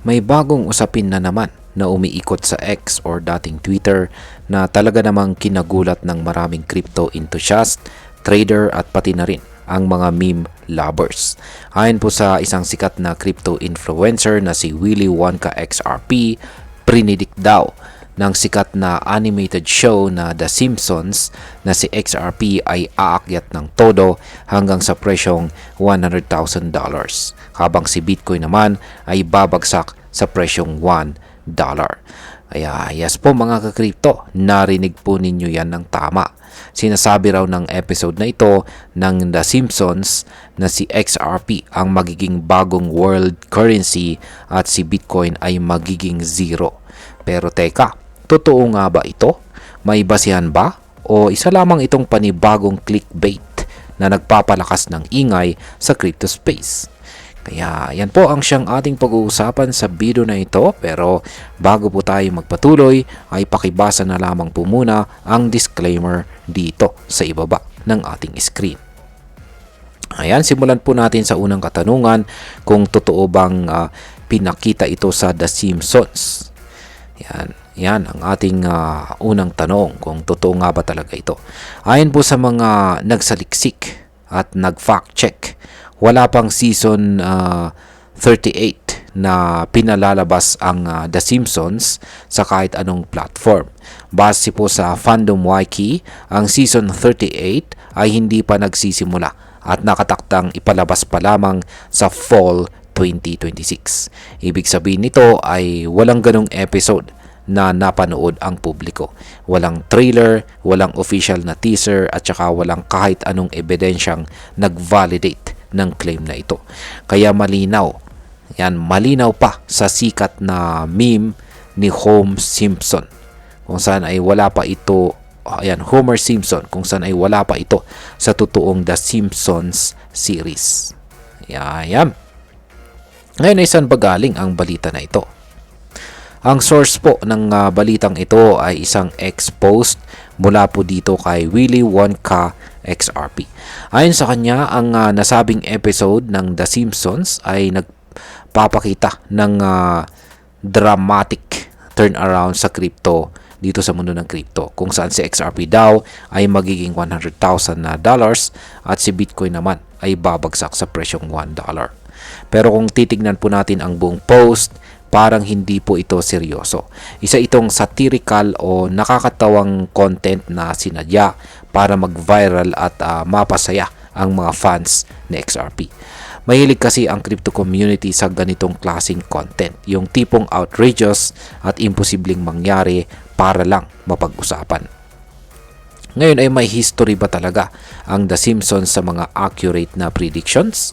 May bagong usapin na naman na umiikot sa X or dating Twitter na talaga namang kinagulat ng maraming crypto enthusiast, trader at pati na rin ang mga meme lovers. Ayon po sa isang sikat na crypto influencer na si Willy Wonka XRP, prinidik daw ng sikat na animated show na The Simpsons na si XRP ay aakyat ng todo hanggang sa presyong $100,000, habang si Bitcoin naman ay babagsak sa presyong $1. Kaya yes po mga ka-crypto, narinig po ninyo yan ng tama. Sinasabi raw ng episode na ito ng The Simpsons na si XRP ang magiging bagong world currency at si Bitcoin ay magiging zero. Pero teka, totoo nga ba ito? May basihan ba? O isa lamang itong panibagong clickbait na nagpapalakas ng ingay sa crypto space? Kaya yan po ang siyang ating pag-uusapan sa video na ito, pero bago po tayo magpatuloy ay pakibasa na lamang po muna ang disclaimer dito sa ibaba ng ating screen. Ayan, simulan po natin sa unang katanungan kung totoo bang pinakita ito sa The Simpsons. Yan ang ating unang tanong, kung totoo nga ba talaga ito. Ayon po sa mga nagsaliksik at nag-fact check, wala pang season 38 na pinalalabas ang The Simpsons sa kahit anong platform. Base po sa Fandom Wiki, ang season 38 ay hindi pa nagsisimula at nakataktang ipalabas pa lamang sa fall 2026. Ibig sabihin nito ay walang ganong episode na napanood ang publiko. Walang trailer, walang official na teaser at saka walang kahit anong ebidensyang nag-validate ng claim na ito. Kaya malinaw pa sa sikat na meme ni Homer Simpson kung saan ay wala pa ito, Homer Simpson, kung saan ay wala pa ito sa totoong The Simpsons series. Yan. Ngayon ay saan ba galing ang balita na ito? Ang source po ng balitang ito ay isang ex-post mula po dito kay Willy Wonka XRP. Ayon sa kanya, ang nasabing episode ng The Simpsons ay nagpapakita ng dramatic turnaround sa crypto dito sa mundo ng crypto, kung saan si XRP daw ay magiging $100,000 at si Bitcoin naman ay babagsak sa presyong $1. Pero kung titignan po natin ang buong post, parang hindi po ito seryoso. Isa itong satirical o nakakatawang content na sinadya para mag-viral at mapasaya ang mga fans ni XRP. Mahilig kasi ang crypto community sa ganitong klaseng content, yung tipong outrageous at imposibleng mangyari para lang mapag-usapan. Ngayon ay may history ba talaga ang The Simpsons sa mga accurate na predictions?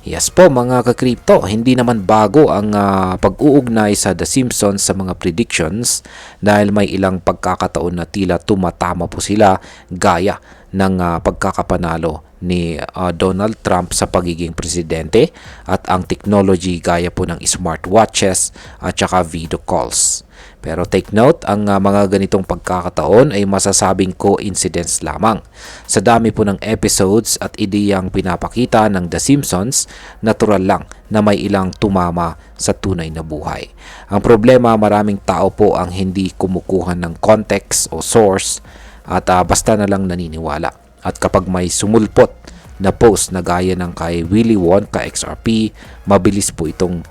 Yes po mga ka-crypto, hindi naman bago ang pag-uugnay sa The Simpsons sa mga predictions dahil may ilang pagkakataon na tila tumatama po sila gaya ng pagkakapanalo ni Donald Trump sa pagiging presidente at ang technology gaya po ng smartwatches at saka video calls. Pero take note, ang mga ganitong pagkakataon ay masasabing coincidence lamang. Sa dami po ng episodes at ideyang pinapakita ng The Simpsons, natural lang na may ilang tumama sa tunay na buhay. Ang problema, maraming tao po ang hindi kumukuha ng context o source at basta na lang naniniwala. At kapag may sumulpot na post na gaya ng kay Willy Wonka XRP, mabilis po itong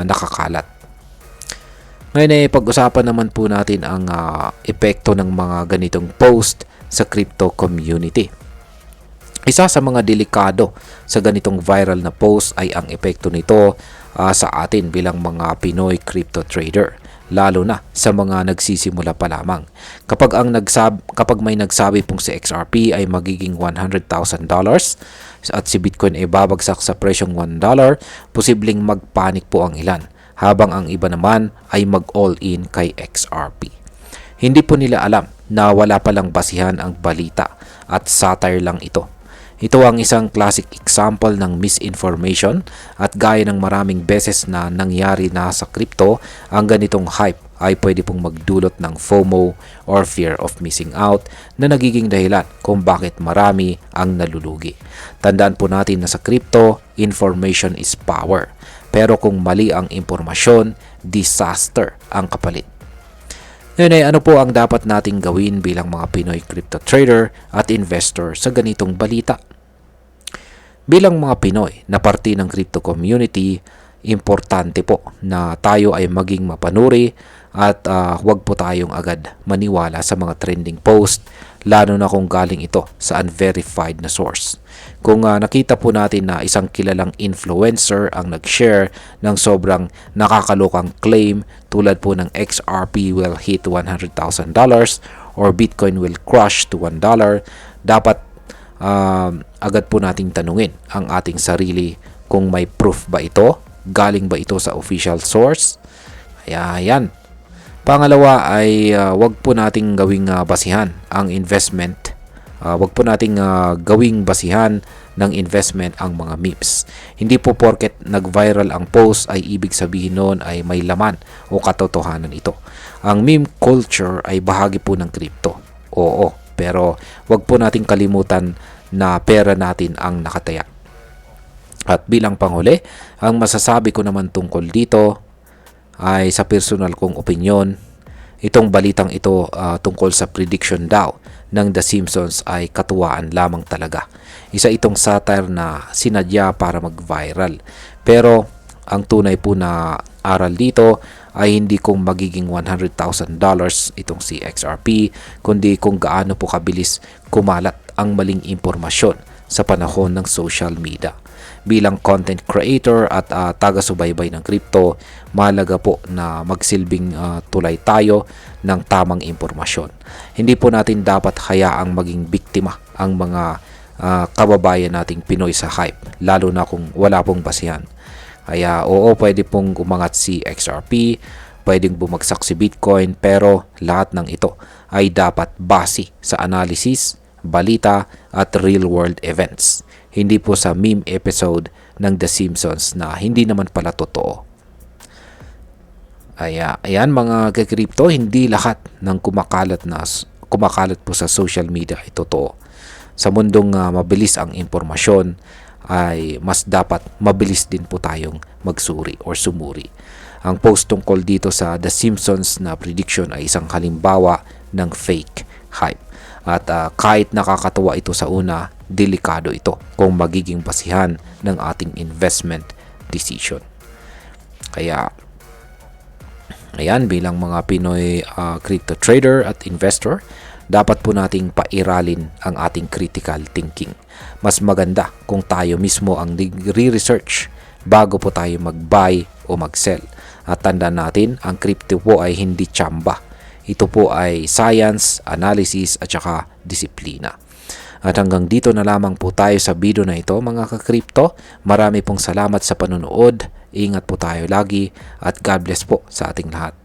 nakakalat. Ngayon ay pag-usapan naman po natin ang epekto ng mga ganitong post sa crypto community. Isa sa mga delikado sa ganitong viral na post ay ang epekto nito sa atin bilang mga Pinoy crypto trader, lalo na sa mga nagsisimula pa lamang. Kapag may nagsabi pong si XRP ay magiging $100,000 at si Bitcoin ay babagsak sa presyong $1, posibleng magpanik po ang ilan, habang ang iba naman ay mag-all-in kay XRP. Hindi po nila alam na wala palang basihan ang balita at satire lang ito. Ito ang isang classic example ng misinformation at gaya ng maraming beses na nangyari na sa crypto, ang ganitong hype ay pwede pong magdulot ng FOMO or fear of missing out na nagiging dahilan kung bakit marami ang nalulugi. Tandaan po natin na sa crypto, information is power. Pero kung mali ang impormasyon, disaster ang kapalit. Ngayon ay ano po ang dapat nating gawin bilang mga Pinoy crypto trader at investor sa ganitong balita? Bilang mga Pinoy na parte ng crypto community, importante po na tayo ay maging mapanuri at huwag po tayong agad maniwala sa mga trending post, lalo na kung galing ito sa unverified na source. Kung nakita po natin na isang kilalang influencer ang nag-share ng sobrang nakakalokang claim tulad po ng XRP will hit $100,000 or Bitcoin will crush to $1, dapat agad po nating tanungin ang ating sarili kung may proof ba ito, galing ba ito sa official source. Kaya yan. Pangalawa ay wag po nating gawing basihan ang investment. Wag po nating gawing basihan ng investment ang mga memes. Hindi po porket nag-viral ang post ay ibig sabihin noon ay may laman o katotohanan ito. Ang meme culture ay bahagi po ng crypto. Oo, pero wag po nating kalimutan na pera natin ang nakataya. At bilang panghuli, ang masasabi ko naman tungkol dito ay sa personal kong opinyon, itong balitang ito tungkol sa prediction daw ng The Simpsons ay katuwaan lamang talaga. Isa itong satire na sinadya para mag-viral. Pero ang tunay po na aral dito ay hindi kung magiging $100,000 itong si XRP, kundi kung gaano po kabilis kumalat ang maling impormasyon sa panahon ng social media. Bilang content creator at taga-subaybay ng crypto, mahalaga po na magsilbing tulay tayo ng tamang impormasyon. Hindi po natin dapat hayaang maging biktima ang mga kababayan nating Pinoy sa hype, lalo na kung wala pong basihan. Kaya oo, pwede pong umangat si XRP, pwedeng bumagsak si Bitcoin, pero lahat ng ito ay dapat base sa analysis, balita at real-world events. Hindi po sa meme episode ng The Simpsons na hindi naman pala totoo. Ayan mga ka-crypto, hindi lahat ng kumakalat po sa social media ay totoo. Sa mundong mabilis ang impormasyon, ay mas dapat mabilis din po tayong magsuri or sumuri. Ang post tungkol dito sa The Simpsons na prediction ay isang halimbawa ng fake hype. At kahit nakakatuwa ito sa una, delikado ito kung magiging basihan ng ating investment decision. Kaya, ayan, bilang mga Pinoy crypto trader at investor, dapat po nating pairalin ang ating critical thinking. Mas maganda kung tayo mismo ang re-research bago po tayo mag-buy o mag-sell. At tandaan natin, ang crypto po ay hindi tsamba. Ito po ay science, analysis at saka disiplina. At hanggang dito na lamang po tayo sa video na ito mga ka-crypto. Marami pong salamat sa panonood. Ingat po tayo lagi at God bless po sa ating lahat.